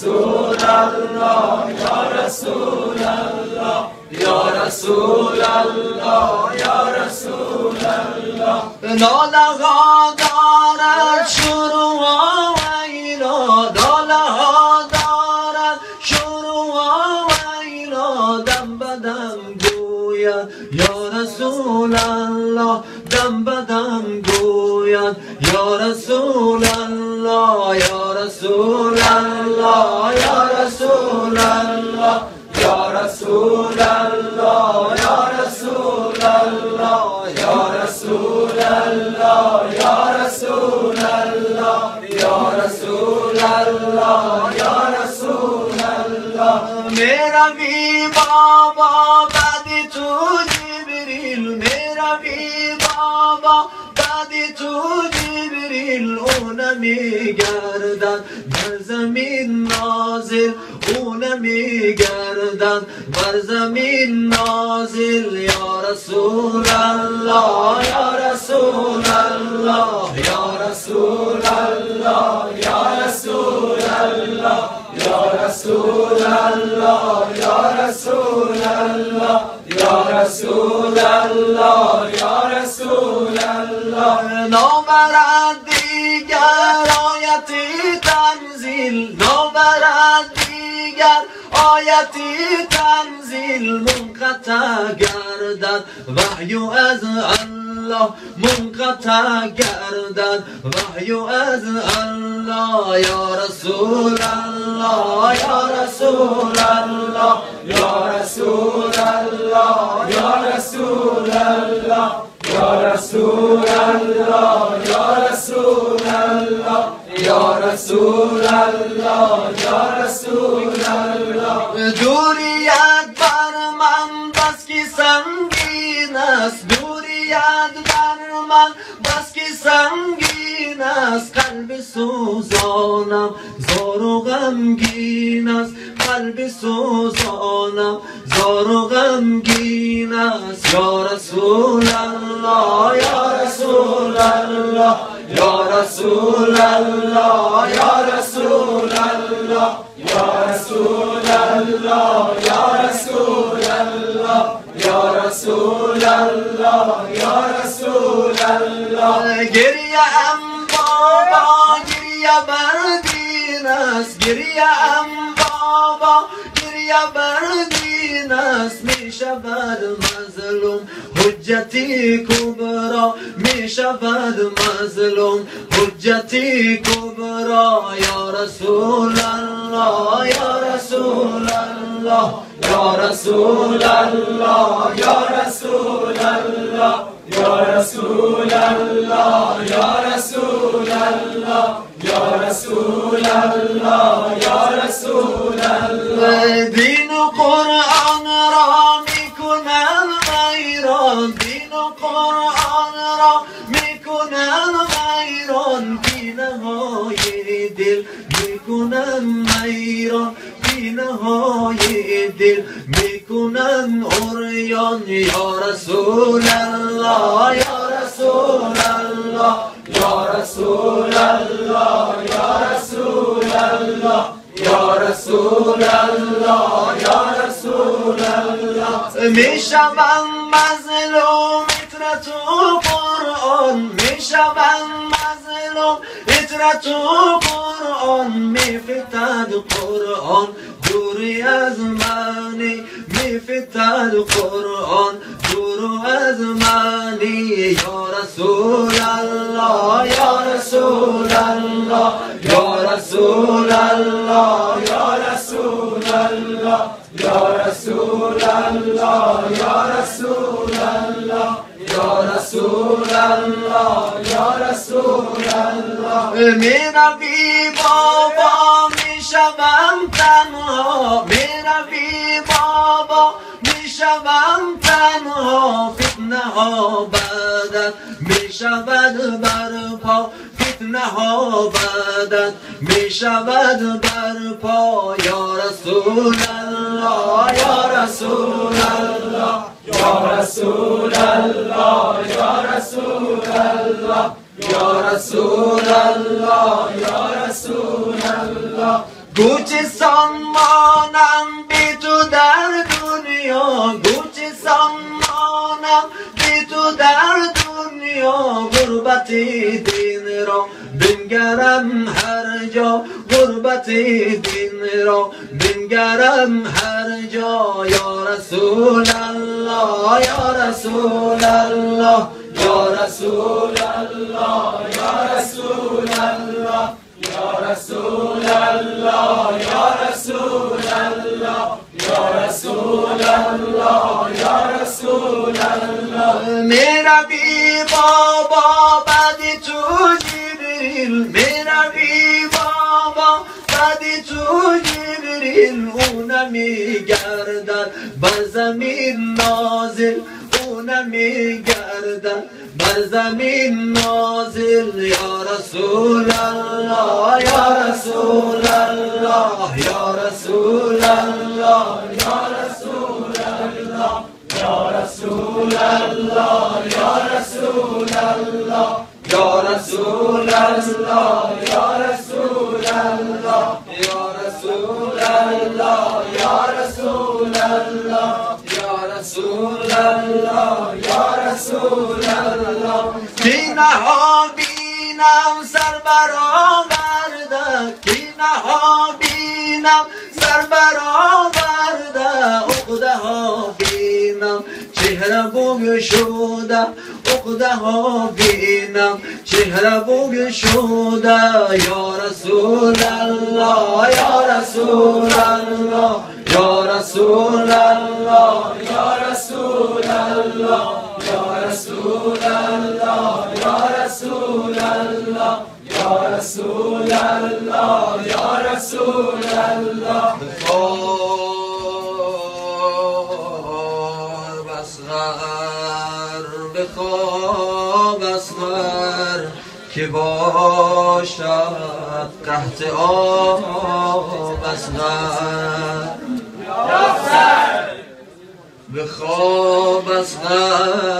رسول الله یا رسول الله یا رسول الله یا رسول الله ناله ها دارد شروع و ویلا ناله ها دارد شروع و ویلا دم بدم گوید یا رسول الله دم بدم گوید یا رسول الله یا رسول الله یا رسول الله یا رسول الله یا رسول الله یا رسول الله یا رسول الله یا رسول الله یا رسول الله میرا بی بابا بعد تو جبریل میرا بی بابا بعد تو جبریل اون میگردد بر زمین نازل اون میگردد بر زمین نازل یا رسول الله یا رسول الله یا رسول الله یا رسول الله یا رسول الله یا رسول الله یا رسول الله یا رسول الله نوبرد دیگر آیتی تنزیل نوبرد دیگر آیتی تنزیل منقطع گردد وحی از الله منقطع گردد وحی از الله یا رسول الله یا رسول الله یا رسول الله یا رسول الله یا رسول الله یا رسول الله یا رسول الله یا رسول الله دوریت بر من بس کی سنگین است دوریت بر من بس کی سنگین است قلب سوزانم زار و غمگین است قلب سوزانم زار و غمگین است یا رسول الله یا رسول الله یا رسول الله یا رسول الله یا رسول الله یا رسول الله یا رسول الله یا رسول الله گریه ام بابا گریه بر دین است گریه ام بابا گریه بر دین است می شود مظلوم حجتی کبرا می شود مظلوم حجتی کبرا یا رسول الله یا رسول الله یا رسول الله یا رسول الله یا رسول الله یا رسول الله یا رسول الله یا رسول الله دین و قرآن را میکنن ویران دین و قرآن را میکنن ویران کینه های دل میکنن ویران کینه های دل میکنن عریان یا رسول الله یا رسول الله یا رسول الله یا رسول الله یا رسول الله یا رسول الله میشوم مظلوم اطرت و قرآن میشوم مظلوم اطرت و قرآن میفتد قرآن دوری از منی میفتد قرآن دور از منی یا رسول الله یا رسول الله یا رسول الله یا رسول الله یا رسول الله یا رسول الله یا رسول الله یا رسول الله میرا بی بابا میشوم تنها میرا بی بابا میشوم تنها فتنه ها بدن میشود برپا فتنه ها بدن میشود برپا یا رسول الله یا رسول الله یا رسول الله یا رسول الله یا رسول الله یا رسول الله گوچه سان مانم بی تو در دنیا گوچه سان مانم بی تو در دنیا غربت دین را بنگرم هر جا غربت دین را بنگرم هر جا یا رسول الله یا رسول الله یا رسول الله یا رسول الله یا رسول الله یا رسول الله یا رسول الله یا رسول الله میرا بی بابا بعد تو جبریل میرا بی بابا بعد تو جبریل اونم میگردد بر زمین نازل اونم میگردد بر زمین نازل یا رسول الله یا رسول الله یا رسول الله یا رسول الله یا رسول الله یا رسول الله یا رسول الله یا رسول الله یا رسول الله یا رسول الله یا رسول الله یا رسول الله بینها بینم سر برآورده بینها بینم سر برآورده عقده ها بینم چهره بگشوده عقده ها بینم چهره بگشوده یا رسول الله یا رسول الله یا رسول الله یا رسول الله یا رسول الله یا رسول الله یا رسول الله یا رسول الله بخواب اسمر که باشد قحط آب اسمر بخواب اسمر